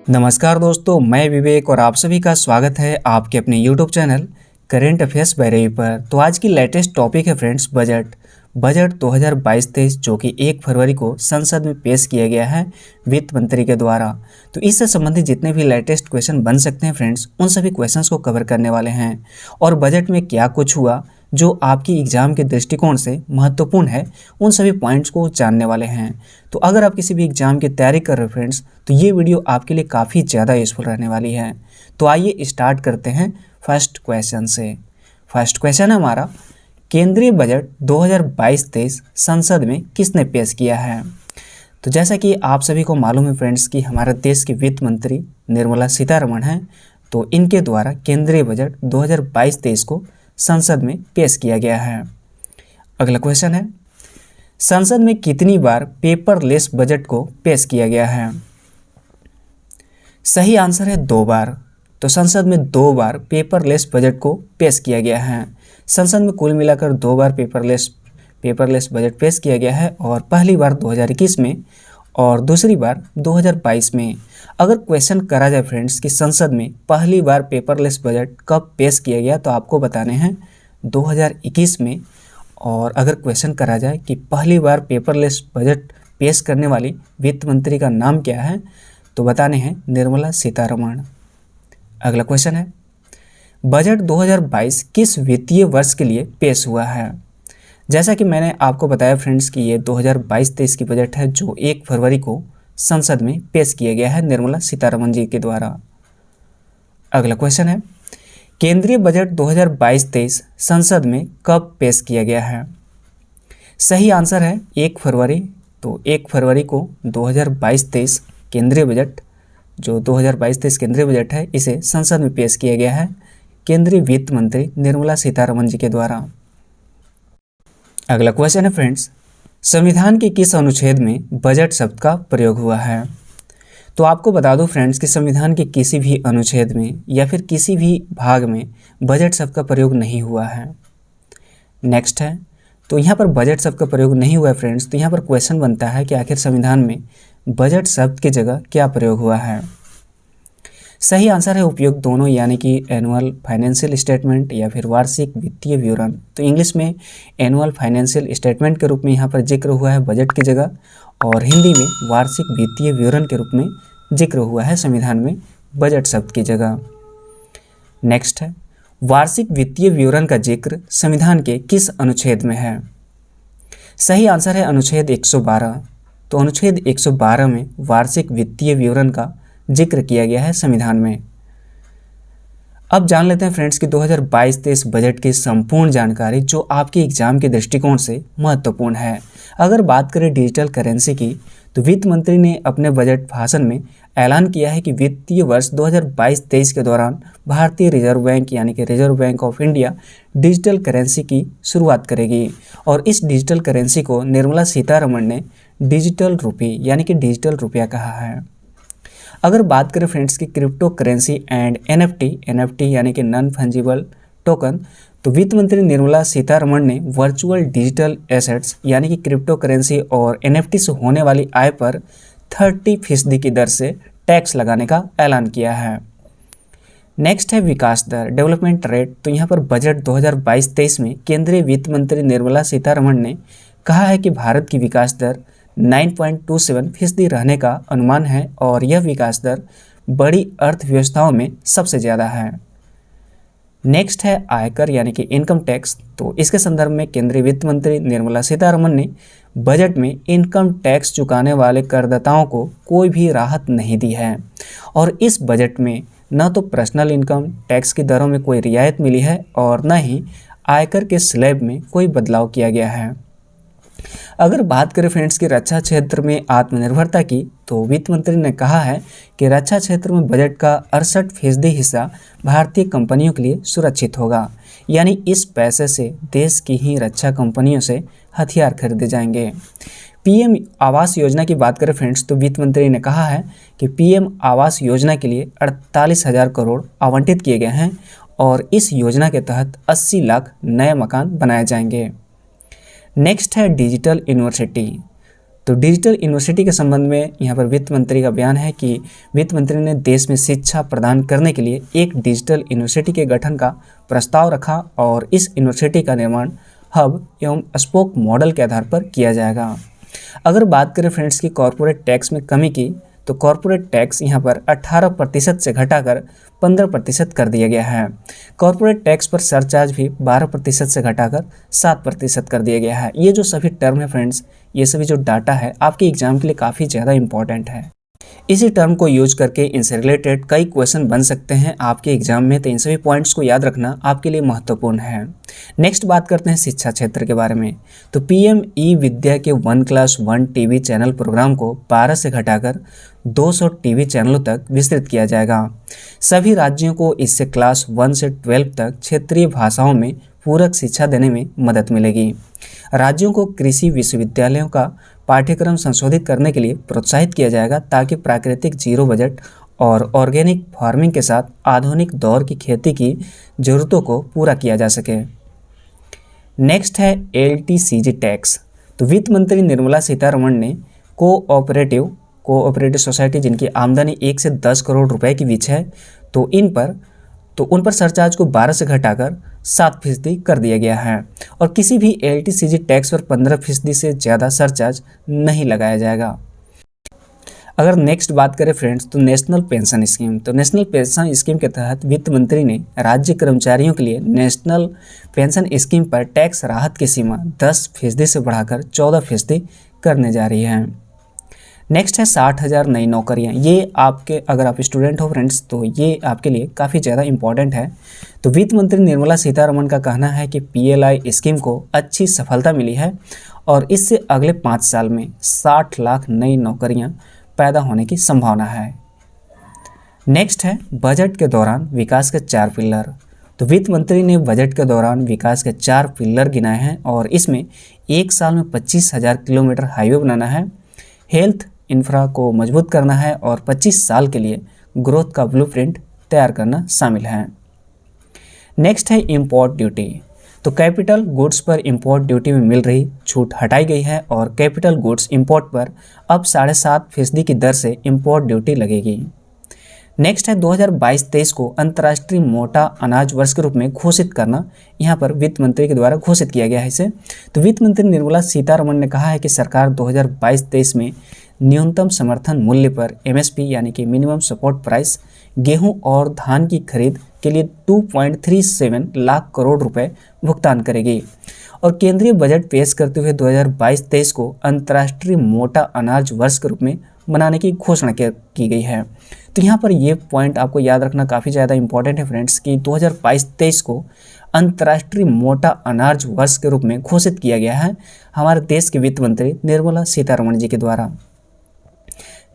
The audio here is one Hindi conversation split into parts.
नमस्कार दोस्तों, मैं विवेक और आप सभी का स्वागत है आपके अपने YouTube channel current affairs by Ravi पर। तो आज की लेटेस्ट टॉपिक है फ्रेंड्स बजट 2022-23 जो कि 1 फरवरी को संसद में पेश किया गया है वित्त मंत्री के द्वारा। तो इससे संबंधित जितने भी लेटेस्ट क्वेश्चन बन सकते हैं फ्रेंड्स, उन सभी क्वेश्चंस को कवर करने वाले हैं। और बजट में क्या कुछ हुआ जो आपकी एग्ज़ाम के दृष्टिकोण से महत्वपूर्ण है, उन सभी पॉइंट्स को जानने वाले हैं। तो अगर आप किसी भी एग्ज़ाम की तैयारी कर रहे हो फ्रेंड्स, तो ये वीडियो आपके लिए काफ़ी ज़्यादा यूज़फुल रहने वाली है। तो आइए स्टार्ट करते हैं फर्स्ट क्वेश्चन से। फर्स्ट क्वेश्चन है हमारा, केंद्रीय बजट 2022-23 संसद में किसने पेश किया है? तो जैसा कि आप सभी को मालूम है फ्रेंड्स कि हमारे देश की वित्त मंत्री निर्मला सीतारमण हैं, तो इनके द्वारा केंद्रीय बजट 2022-23 को संसद में पेश किया गया है। अगला क्वेश्चन है, संसद में कितनी बार पेपरलेस बजट को पेश किया गया है? सही आंसर है 2 बार। तो संसद में 2 बार पेपरलेस बजट को पेश किया गया है। संसद में कुल मिलाकर 2 बार पेपरलेस बजट पेश किया गया है, और पहली बार 2021 में और दूसरी बार 2022 में। अगर क्वेश्चन करा जाए फ्रेंड्स कि संसद में पहली बार पेपरलेस बजट कब पेश किया गया, तो आपको बताने हैं 2021 में। और अगर क्वेश्चन करा जाए कि पहली बार पेपरलेस बजट पेश करने वाली वित्त मंत्री का नाम क्या है, तो बताने हैं निर्मला सीतारमण। अगला क्वेश्चन है, बजट 2022 किस वित्तीय वर्ष के लिए पेश हुआ है? जैसा कि मैंने आपको बताया फ्रेंड्स कि ये 2022-23 की बजट है जो 1 फरवरी को संसद में पेश किया गया है निर्मला सीतारमण जी के द्वारा। अगला क्वेश्चन है, केंद्रीय बजट 2022-23 संसद में कब पेश किया गया है? सही आंसर है 1 फरवरी। तो 1 फरवरी को 2022-23 केंद्रीय बजट जो 2022-23 केंद्रीय बजट है, इसे संसद में पेश किया गया है केंद्रीय वित्त मंत्री निर्मला सीतारमण जी के द्वारा। अगला क्वेश्चन है फ्रेंड्स, संविधान के किस अनुच्छेद में बजट शब्द का प्रयोग हुआ है? तो आपको बता दूं फ्रेंड्स कि संविधान के किसी भी अनुच्छेद में या फिर किसी भी भाग में बजट शब्द का प्रयोग नहीं हुआ है। नेक्स्ट है, तो यहाँ पर बजट शब्द का प्रयोग नहीं हुआ है फ्रेंड्स, तो यहाँ पर क्वेश्चन बनता है कि आखिर संविधान में बजट शब्द की जगह क्या प्रयोग हुआ है? सही आंसर है उपयुक्त दोनों, यानी कि एनुअल फाइनेंशियल स्टेटमेंट या फिर वार्षिक वित्तीय विवरण। तो इंग्लिश में एनुअल फाइनेंशियल स्टेटमेंट के रूप में यहाँ पर जिक्र हुआ है बजट की जगह, और हिंदी में वार्षिक वित्तीय विवरण के रूप में जिक्र हुआ है संविधान में बजट शब्द की जगह। नेक्स्ट है, वार्षिक वित्तीय विवरण का जिक्र संविधान के किस अनुच्छेद में है? सही आंसर है अनुच्छेद 112। तो अनुच्छेद 112 में वार्षिक वित्तीय विवरण का जिक्र किया गया है संविधान में। अब जान लेते हैं फ्रेंड्स कि 2022-23 बजट की संपूर्ण जानकारी जो आपके एग्जाम के दृष्टिकोण से महत्वपूर्ण है। अगर बात करें डिजिटल करेंसी की, तो वित्त मंत्री ने अपने बजट भाषण में ऐलान किया है कि वित्तीय वर्ष 2022-23 के दौरान भारतीय रिजर्व बैंक यानी कि reserve bank of India digital currency की शुरुआत करेगी, और इस डिजिटल करेंसी को निर्मला सीतारमण ने डिजिटल रुपी यानी कि डिजिटल रुपया कहा है। अगर बात करें फ्रेंड्स की क्रिप्टो करेंसी एंड एनएफटी यानी कि नॉन फंजिबल टोकन, तो वित्त मंत्री निर्मला सीतारमण ने वर्चुअल डिजिटल एसेट्स यानी कि क्रिप्टो करेंसी और एनएफटी से होने वाली आय पर 30% की दर से टैक्स लगाने का ऐलान किया है। नेक्स्ट है विकास दर डेवलपमेंट रेट। तो यहाँ पर बजट 2022-23 में केंद्रीय वित्त मंत्री निर्मला सीतारमण ने कहा है कि भारत की विकास दर 9.27% रहने का अनुमान है, और यह विकास दर बड़ी अर्थव्यवस्थाओं में सबसे ज़्यादा है। नेक्स्ट है आयकर यानी कि इनकम टैक्स। तो इसके संदर्भ में केंद्रीय वित्त मंत्री निर्मला सीतारमण ने बजट में इनकम टैक्स चुकाने वाले करदाताओं को कोई भी राहत नहीं दी है, और इस बजट में न तो पर्सनल इनकम टैक्स की दरों में कोई रियायत मिली है और न ही आयकर के स्लैब में कोई बदलाव किया गया है। अगर बात करें फ्रेंड्स की रक्षा क्षेत्र में आत्मनिर्भरता की, तो वित्त मंत्री ने कहा है कि रक्षा क्षेत्र में बजट का 68% हिस्सा भारतीय कंपनियों के लिए सुरक्षित होगा, यानी इस पैसे से देश की ही रक्षा कंपनियों से हथियार खरीदे जाएंगे। पीएम आवास योजना की बात करें फ्रेंड्स, तो वित्त मंत्री ने कहा है कि पीएम आवास योजना के लिए 48,000 करोड़ आवंटित किए गए हैं, और इस योजना के तहत 80 लाख नए मकान बनाए जाएंगे। नेक्स्ट है डिजिटल यूनिवर्सिटी। तो डिजिटल यूनिवर्सिटी के संबंध में यहाँ पर वित्त मंत्री का बयान है कि वित्त मंत्री ने देश में शिक्षा प्रदान करने के लिए एक डिजिटल यूनिवर्सिटी के गठन का प्रस्ताव रखा और इस यूनिवर्सिटी का निर्माण हब एवं स्पोक मॉडल के आधार पर किया जाएगा। अगर बात करें फ्रेंड्स की कॉरपोरेट टैक्स में कमी की, तो कॉरपोरेट टैक्स यहाँ पर 18% से घटाकर 15% कर दिया गया है। कॉरपोरेट टैक्स पर सरचार्ज भी 12% से घटाकर 7% कर दिया गया है। ये जो सभी टर्म है फ्रेंड्स, ये सभी जो डाटा है आपके एग्जाम के लिए काफ़ी ज़्यादा इंपॉर्टेंट है। इसी टर्म को यूज करके इनसे रिलेटेड कई क्वेश्चन बन सकते हैं आपके एग्जाम में, तो इन सभी पॉइंट्स को याद रखना आपके लिए महत्वपूर्ण है। नेक्स्ट बात करते हैं शिक्षा क्षेत्र के बारे में। तो पीएम ई विद्या के 1+1 टीवी चैनल प्रोग्राम को 12 से घटाकर 200 टीवी चैनलों तक विस्तृत किया जाएगा। सभी राज्यों को इससे क्लास 1 से 12 तक क्षेत्रीय भाषाओं में पूरक शिक्षा देने में मदद मिलेगी। राज्यों को कृषि विश्वविद्यालयों का पाठ्यक्रम संशोधित करने के लिए प्रोत्साहित किया जाएगा ताकि प्राकृतिक जीरो बजट और ऑर्गेनिक फार्मिंग के साथ आधुनिक दौर की खेती की ज़रूरतों को पूरा किया जा सके। नेक्स्ट है LTCG टैक्स। तो वित्त मंत्री निर्मला सीतारमण ने कोऑपरेटिव सोसाइटी जिनकी आमदनी 1 से 10 करोड़ रुपए के बीच है, तो उन पर सरचार्ज को 12 से घटाकर 7% कर दिया गया है और किसी भी LTCG टैक्स पर 15% से ज़्यादा सरचार्ज नहीं लगाया जाएगा। अगर नेक्स्ट बात करें फ्रेंड्स, तो नेशनल पेंशन स्कीम। तो नेशनल पेंशन स्कीम के तहत वित्त मंत्री ने राज्य कर्मचारियों के लिए नेशनल पेंशन स्कीम पर टैक्स राहत की सीमा 10% से बढ़ाकर 14% करने जा रही है। नेक्स्ट है 60,000 नई नौकरियां। ये आपके, अगर आप स्टूडेंट हो फ्रेंड्स, तो ये आपके लिए काफ़ी ज़्यादा इंपॉर्टेंट है। तो वित्त मंत्री निर्मला सीतारमण का कहना है कि PLI स्कीम को अच्छी सफलता मिली है और इससे अगले 5 साल में 60 लाख नई नौकरियां पैदा होने की संभावना है। नेक्स्ट है बजट के दौरान विकास के 4 पिलर। तो वित्त मंत्री ने बजट के दौरान विकास के 4 पिलर गिनाए हैं और इसमें 1 साल में 25,000 किलोमीटर हाईवे बनाना है, हेल्थ इंफ्रा को मजबूत करना है और 25 साल के लिए ग्रोथ का ब्लूप्रिंट तैयार करना शामिल है। नेक्स्ट है इंपोर्ट ड्यूटी। तो कैपिटल गुड्स पर इंपोर्ट ड्यूटी में मिल रही छूट हटाई गई है और कैपिटल गुड्स इंपोर्ट पर अब 7.5% की दर से इंपोर्ट ड्यूटी लगेगी। नेक्स्ट है 2022-23 को अंतर्राष्ट्रीय मोटा अनाज वर्ष के रूप में घोषित करना, यहाँ पर वित्त मंत्री के द्वारा घोषित किया गया है इसे। तो वित्त मंत्री निर्मला सीतारमण ने कहा है कि सरकार 2022-23 में न्यूनतम समर्थन मूल्य पर MSP यानी कि मिनिमम सपोर्ट प्राइस गेहूं और धान की खरीद के लिए 2.37 लाख करोड़ रुपए भुगतान करेगी और केंद्रीय बजट पेश करते हुए 2022-23 को अंतर्राष्ट्रीय मोटा अनाज वर्ष के रूप में मनाने की घोषणा की गई है। तो यहाँ पर ये पॉइंट आपको याद रखना काफ़ी ज़्यादा इंपॉर्टेंट है फ्रेंड्स कि 2022-23 को अंतर्राष्ट्रीय मोटा अनाज वर्ष के रूप में घोषित किया गया है हमारे देश के वित्त मंत्री निर्मला सीतारमण जी के द्वारा।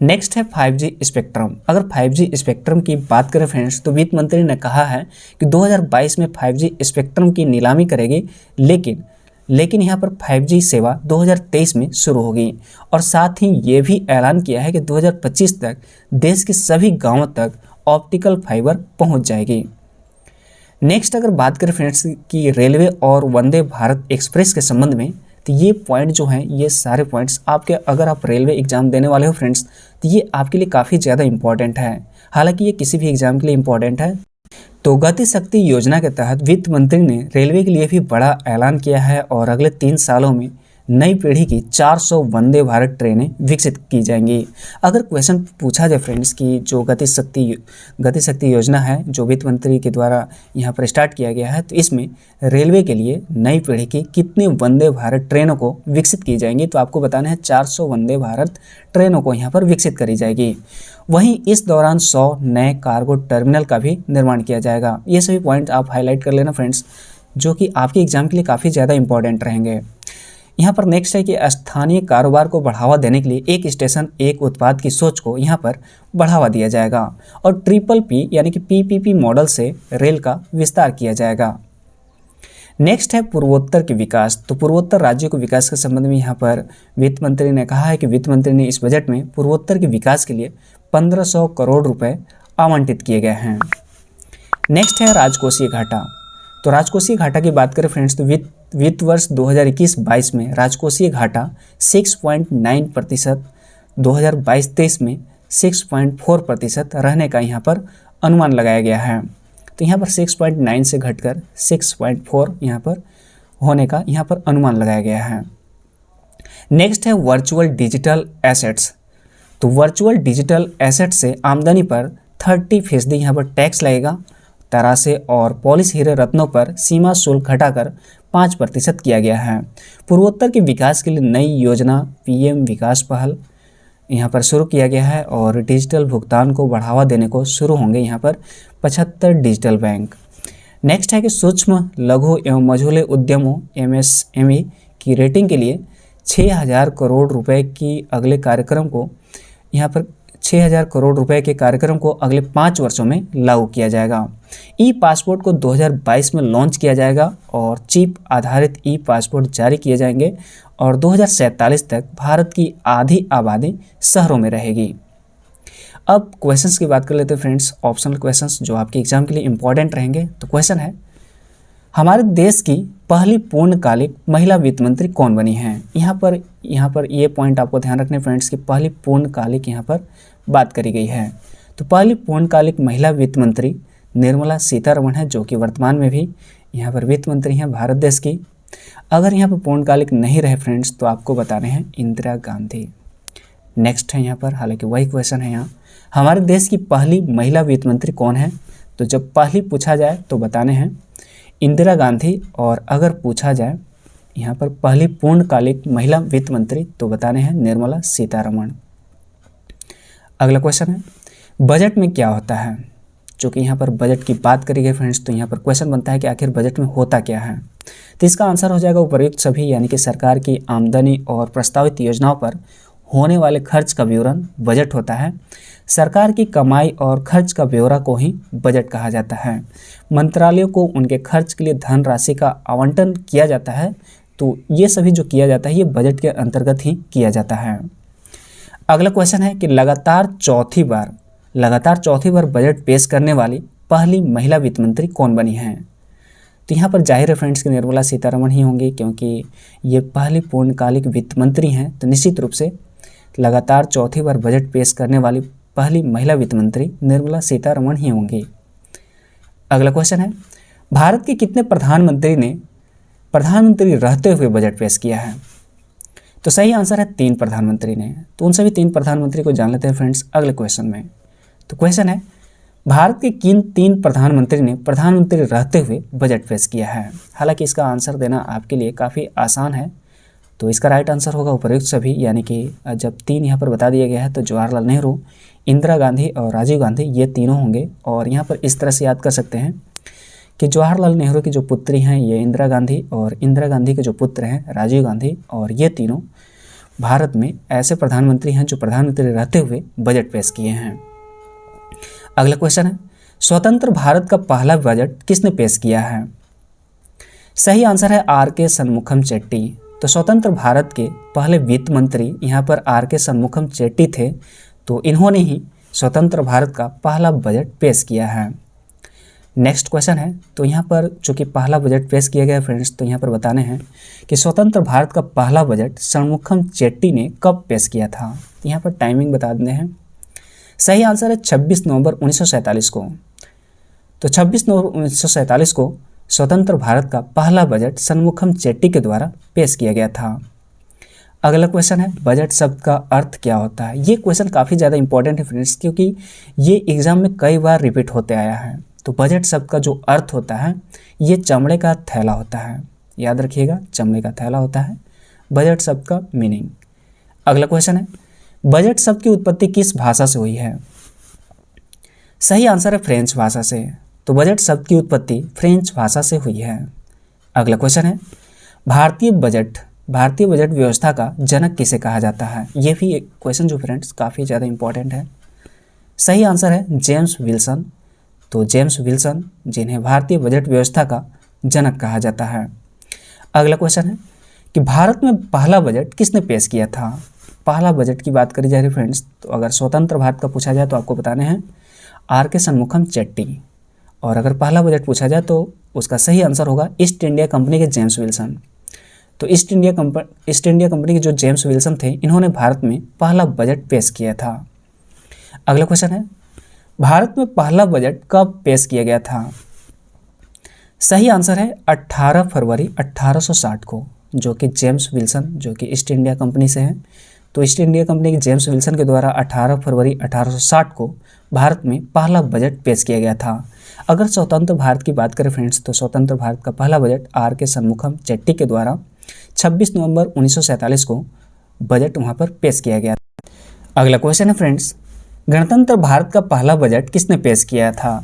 नेक्स्ट है 5G स्पेक्ट्रम। अगर 5G स्पेक्ट्रम की बात करें फ्रेंड्स, तो वित्त मंत्री ने कहा है कि 2022 में 5G स्पेक्ट्रम की नीलामी करेगी, लेकिन यहाँ पर 5G सेवा 2023 में शुरू होगी और साथ ही ये भी ऐलान किया है कि 2025 तक देश के सभी गांवों तक ऑप्टिकल फाइबर पहुंच जाएगी। नेक्स्ट अगर बात करें फ्रेंड्स की रेलवे और वंदे भारत एक्सप्रेस के संबंध में, तो ये पॉइंट जो हैं, ये सारे पॉइंट्स आपके, अगर आप रेलवे एग्जाम देने वाले हो फ्रेंड्स, तो ये आपके लिए काफ़ी ज़्यादा इंपॉर्टेंट है। हालांकि ये किसी भी एग्जाम के लिए इंपॉर्टेंट है। तो गति शक्ति योजना के तहत वित्त मंत्री ने रेलवे के लिए भी बड़ा ऐलान किया है और अगले 3 सालों में नई पीढ़ी की 400 वंदे भारत ट्रेनें विकसित की जाएंगी। अगर क्वेश्चन पूछा जाए फ्रेंड्स कि जो गति शक्ति योजना है जो वित्त मंत्री के द्वारा यहाँ पर स्टार्ट किया गया है, तो इसमें रेलवे के लिए नई पीढ़ी की कितने वंदे भारत ट्रेनों को विकसित की जाएंगी, तो आपको बताना है 400 वंदे भारत ट्रेनों को यहाँ पर विकसित करी जाएगी। वहीं इस दौरान 100 नए कार्गो टर्मिनल का भी निर्माण किया जाएगा। ये सभी पॉइंट आप हाईलाइट कर लेना फ्रेंड्स, जो कि आपके एग्जाम के लिए काफ़ी ज़्यादा इंपॉर्टेंट रहेंगे। यहाँ पर नेक्स्ट है कि स्थानीय कारोबार को बढ़ावा देने के लिए एक स्टेशन एक उत्पाद की सोच को यहाँ पर बढ़ावा दिया जाएगा और PPP यानी कि PPP मॉडल से रेल का विस्तार किया जाएगा। नेक्स्ट है पूर्वोत्तर के विकास। तो पूर्वोत्तर राज्यों के विकास के संबंध में यहाँ पर वित्त मंत्री ने कहा है कि वित्त मंत्री ने इस बजट में पूर्वोत्तर के विकास के लिए 1500 करोड़ रुपए आवंटित किए गए हैं। नेक्स्ट है राजकोषीय घाटा। तो राजकोषीय घाटा की बात करें फ्रेंड्स, तो वित्त वित्त वर्ष 2021-22 में राजकोषीय घाटा 6.9%, 2022-23 में 6.4% रहने का यहाँ पर अनुमान लगाया गया है। तो यहाँ पर 6.9 से घटकर 6.4 यहाँ पर होने का यहाँ पर अनुमान लगाया गया है। नेक्स्ट है वर्चुअल डिजिटल एसेट्स। तो वर्चुअल डिजिटल एसेट से आमदनी पर 30% यहाँ पर टैक्स लगेगा। तरासे और पॉलिश हीरे रत्नों पर सीमा शुल्क घटाकर 5% किया गया है। पूर्वोत्तर के विकास के लिए नई योजना PM विकास पहल यहाँ पर शुरू किया गया है और डिजिटल भुगतान को बढ़ावा देने को शुरू होंगे यहाँ पर 75 डिजिटल बैंक। नेक्स्ट है कि सूक्ष्म लघु एवं मझोले उद्यमों MSME की रेटिंग के लिए 6,000 करोड़ रुपए की अगले कार्यक्रम को यहाँ पर 6,000 करोड़ रुपए के कार्यक्रम को अगले 5 वर्षों में लागू किया जाएगा। ई पासपोर्ट को 2022 में लॉन्च किया जाएगा और चिप आधारित ई पासपोर्ट जारी किए जाएंगे और 2047 तक भारत की आधी आबादी शहरों में रहेगी। अब क्वेश्चंस की बात कर लेते हैं फ्रेंड्स, ऑप्शनल क्वेश्चंस जो आपके एग्जाम के लिए इंपॉर्टेंट रहेंगे। तो क्वेश्चन है, हमारे देश की पहली पूर्णकालिक महिला वित्त मंत्री कौन बनी हैं? यहाँ पर ये पॉइंट आपको ध्यान रखने फ्रेंड्स कि पहली पूर्णकालिक यहाँ पर बात करी गई है। तो पहली पूर्णकालिक महिला वित्त मंत्री निर्मला सीतारमण है, जो कि वर्तमान में भी यहाँ पर वित्त मंत्री हैं भारत देश की। अगर यहाँ पर पूर्णकालिक नहीं रहे फ्रेंड्स तो आपको बताने हैं इंदिरा गांधी। नेक्स्ट है यहाँ पर, हालांकि वही क्वेश्चन है यहाँ, हमारे देश की पहली महिला वित्त मंत्री कौन है? तो जब पहली पूछा जाए तो बताने हैं इंदिरा गांधी, और अगर पूछा जाए यहाँ पर पहली पूर्णकालिक महिला वित्त मंत्री तो बताने हैं निर्मला सीतारमण। अगला क्वेश्चन है, बजट में क्या होता है? चूँकि यहाँ पर बजट की बात करी गई फ्रेंड्स तो यहाँ पर क्वेश्चन बनता है कि आखिर बजट में होता क्या है? तो इसका आंसर हो जाएगा उपर्युक्त सभी, यानी कि सरकार की आमदनी और प्रस्तावित योजनाओं पर होने वाले खर्च का विवरण बजट होता है। सरकार की कमाई और खर्च का ब्यौरा को ही बजट कहा जाता है। मंत्रालयों को उनके खर्च के लिए धनराशि का आवंटन किया जाता है, तो ये सभी जो किया जाता है ये बजट के अंतर्गत ही किया जाता है। अगला क्वेश्चन है कि लगातार चौथी बार बजट पेश करने वाली पहली महिला वित्त मंत्री कौन बनी हैं? तो यहाँ पर जाहिर है फ्रेंड्स कि निर्मला सीतारमण ही होंगी, क्योंकि ये पहली पूर्णकालिक वित्त मंत्री हैं। तो निश्चित रूप से लगातार चौथी बार बजट पेश करने वाली पहली महिला वित्त मंत्री निर्मला सीतारमण ही होंगी। अगला क्वेश्चन है, भारत के कितने प्रधानमंत्री ने प्रधानमंत्री रहते हुए बजट पेश किया है? तो सही आंसर है 3 प्रधानमंत्री ने। तो उन सभी 3 प्रधानमंत्री को जान लेते हैं फ्रेंड्स अगले क्वेश्चन में। तो क्वेश्चन है, भारत के किन 3 प्रधानमंत्री ने प्रधानमंत्री रहते हुए बजट पेश किया है? हालांकि इसका आंसर देना आपके लिए काफ़ी आसान है, तो इसका राइट आंसर होगा उपर्युक्त सभी, यानी कि जब 3 यहाँ पर बता दिया गया है तो जवाहरलाल नेहरू, इंदिरा गांधी और राजीव गांधी ये तीनों होंगे। और यहाँ पर इस तरह से याद कर सकते हैं कि जवाहरलाल नेहरू की जो पुत्री हैं ये इंदिरा गांधी, और इंदिरा गांधी के जो पुत्र हैं राजीव गांधी, और ये तीनों भारत में ऐसे प्रधानमंत्री हैं जो प्रधानमंत्री रहते हुए बजट पेश किए हैं। अगला क्वेश्चन है, स्वतंत्र भारत का पहला बजट किसने पेश किया है? सही आंसर है RK शनमुखम चेट्टी। तो स्वतंत्र भारत के पहले वित्त मंत्री यहाँ पर RK शनमुखम चेट्टी थे, तो इन्होंने ही स्वतंत्र भारत का पहला बजट पेश किया है। नेक्स्ट क्वेश्चन है, तो यहाँ पर चूँकि पहला बजट पेश किया गया फ्रेंड्स, तो यहाँ पर बताने हैं कि स्वतंत्र भारत का पहला बजट शनमुखम चेट्टी ने कब पेश किया था? तो यहाँ पर टाइमिंग बता देते हैं। सही आंसर है 26 नवंबर 1947 को। तो 26 नवंबर 1947 को स्वतंत्र भारत का पहला बजट शनमुखम चेट्टी के द्वारा पेश किया गया था। अगला क्वेश्चन है, बजट शब्द का अर्थ क्या होता है? ये क्वेश्चन काफ़ी ज़्यादा इंपॉर्टेंट है फ्रेंड्स, क्योंकि ये एग्जाम में कई बार रिपीट होते आया है। तो बजट शब्द का जो अर्थ होता है ये चमड़े का थैला होता है। याद रखिएगा, चमड़े का थैला होता है बजट शब्द का मीनिंग। अगला क्वेश्चन है, बजट शब्द की उत्पत्ति किस भाषा से हुई है? सही आंसर है फ्रेंच भाषा से। तो बजट शब्द की उत्पत्ति फ्रेंच भाषा से हुई है। अगला क्वेश्चन है, भारतीय बजट व्यवस्था का जनक किसे कहा जाता है? ये भी एक क्वेश्चन जो फ्रेंड्स काफ़ी ज़्यादा इंपॉर्टेंट है। सही आंसर है जेम्स विल्सन। तो जेम्स विल्सन जिन्हें भारतीय बजट व्यवस्था का जनक कहा जाता है। अगला क्वेश्चन है कि भारत में पहला बजट किसने पेश किया था? पहला बजट की बात करी जा रही फ्रेंड्स, तो अगर स्वतंत्र भारत का पूछा जाए तो आपको बताने हैं RK शनमुखम चेट्टी। और अगर पहला बजट पूछा जाए तो उसका सही आंसर होगा ईस्ट इंडिया कंपनी के जेम्स विल्सन। तो ईस्ट इंडिया कंपनी के जो जेम्स विल्सन थे, इन्होंने भारत में पहला बजट पेश किया था। अगला क्वेश्चन है, भारत में पहला बजट कब पेश किया गया था? सही आंसर है 18 फरवरी 1860 को, जो कि जेम्स विल्सन जो कि ईस्ट इंडिया कंपनी से हैं, तो ईस्ट इंडिया कंपनी के जेम्स विल्सन के द्वारा 18 फरवरी 1860 को भारत में पहला बजट पेश किया गया था। अगर स्वतंत्र भारत की बात करें फ्रेंड्स, तो स्वतंत्र भारत का पहला बजट आर के शनमुखम चेट्टी के द्वारा 26 नवंबर 1947 को बजट वहां पर पेश किया गया। अगला क्वेश्चन है फ्रेंड्स, गणतंत्र भारत का पहला बजट किसने पेश किया था?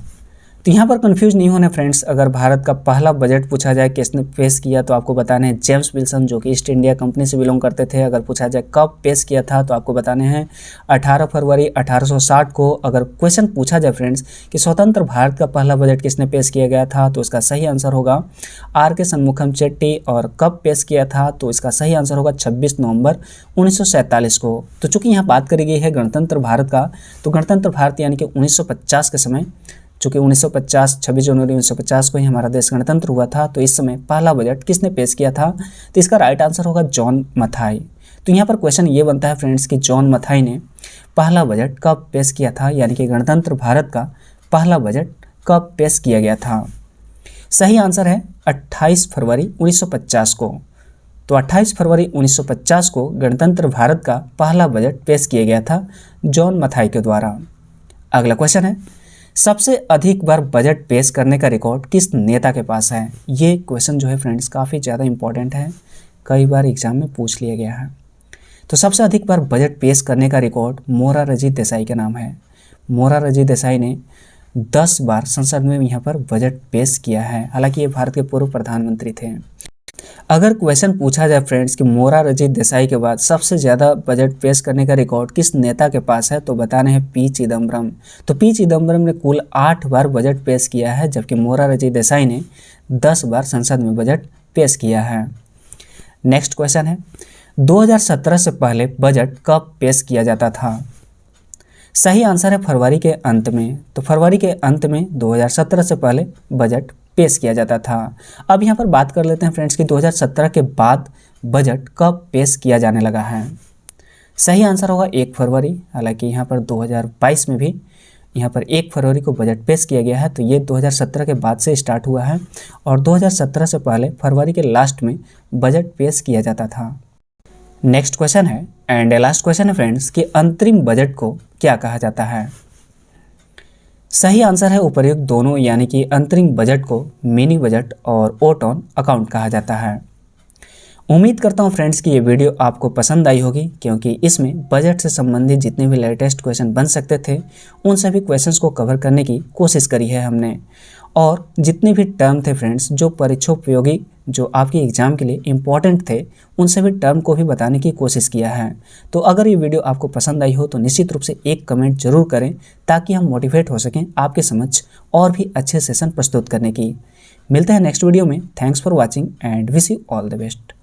तो यहाँ पर कंफ्यूज नहीं होना फ्रेंड्स, अगर भारत का पहला बजट पूछा जाए किसने पेश किया तो आपको बताने हैं जेम्स विल्सन जो कि ईस्ट इंडिया कंपनी से बिलोंग करते थे। अगर पूछा जाए कब पेश किया था तो आपको बताने हैं 18 फरवरी 1860 को। अगर क्वेश्चन पूछा जाए फ्रेंड्स कि स्वतंत्र भारत का पहला बजट किसने पेश किया गया था तो उसका सही आंसर होगा आर के शनमुखम चेट्टी। और कब पेश किया था तो इसका सही आंसर होगा 26 नवंबर 1947 को। तो चूँकि यहाँ बात करी गई है गणतंत्र भारत का, तो गणतंत्र भारत यानी कि 1950 के समय, चूँकि 1950 26 जनवरी 1950 को ही हमारा देश गणतंत्र हुआ था, तो इस समय पहला बजट किसने पेश किया था? तो इसका राइट आंसर होगा जॉन मथाई। तो यहाँ पर क्वेश्चन ये बनता है फ्रेंड्स कि जॉन मथाई ने पहला बजट कब पेश किया था, यानी कि गणतंत्र भारत का पहला बजट कब पेश किया गया था? सही आंसर है 28 फरवरी 1950 को। तो 28 फरवरी 1950 को गणतंत्र भारत का पहला बजट पेश किया गया था जॉन मथाई के द्वारा। अगला क्वेश्चन है, सबसे अधिक बार बजट पेश करने का रिकॉर्ड किस नेता के पास है? ये क्वेश्चन जो है फ्रेंड्स काफ़ी ज़्यादा इंपॉर्टेंट है, कई बार एग्जाम में पूछ लिया गया है। तो सबसे अधिक बार बजट पेश करने का रिकॉर्ड मोरारजी देसाई के नाम है। मोरारजी देसाई ने 10 बार संसद में यहाँ पर बजट पेश किया है, हालांकि ये भारत के पूर्व प्रधानमंत्री थे। अगर क्वेश्चन पूछा जाए फ्रेंड्स कि मोरारजी देसाई के बाद सबसे ज़्यादा बजट पेश करने का रिकॉर्ड किस नेता के पास है तो बताने हैं पी चिदम्बरम। तो पी चिदम्बरम ने कुल 8 बार बजट पेश किया है, जबकि मोरारजी देसाई ने 10 बार संसद में बजट पेश किया है। नेक्स्ट क्वेश्चन है, 2017 से पहले बजट कब पेश किया जाता था? सही आंसर है फरवरी के अंत में। तो फरवरी के अंत में 2017 से पहले बजट पेश किया जाता था। अब यहाँ पर बात कर लेते हैं फ्रेंड्स कि 2017 के बाद बजट कब पेश किया जाने लगा है। सही आंसर होगा 1 फरवरी। हालांकि यहाँ पर 2022 में भी यहाँ पर 1 फरवरी को बजट पेश किया गया है, तो ये 2017 के बाद से स्टार्ट हुआ है और 2017 से पहले फरवरी के लास्ट में बजट पेश किया जाता था। नेक्स्ट क्वेश्चन है एंड लास्ट क्वेश्चन है फ्रेंड्स कि अंतरिम बजट को क्या कहा जाता है? सही आंसर है उपर्युक्त दोनों, यानी कि अंतरिम बजट को मिनी बजट और वोट ऑन अकाउंट कहा जाता है। उम्मीद करता हूं फ्रेंड्स कि ये वीडियो आपको पसंद आई होगी, क्योंकि इसमें बजट से संबंधित जितने भी लेटेस्ट क्वेश्चन बन सकते थे उन सभी क्वेश्चंस को कवर करने की कोशिश करी है हमने। और जितने भी टर्म थे फ्रेंड्स जो परीक्षा उपयोगी, जो आपके एग्जाम के लिए इम्पॉर्टेंट थे, उन सभी टर्म को भी बताने की कोशिश किया है। तो अगर ये वीडियो आपको पसंद आई हो तो निश्चित रूप से एक कमेंट जरूर करें, ताकि हम मोटिवेट हो सकें आपके समक्ष और भी अच्छे सेशन प्रस्तुत करने की। मिलते हैं नेक्स्ट वीडियो में। Thanks for watching and wish you all the best.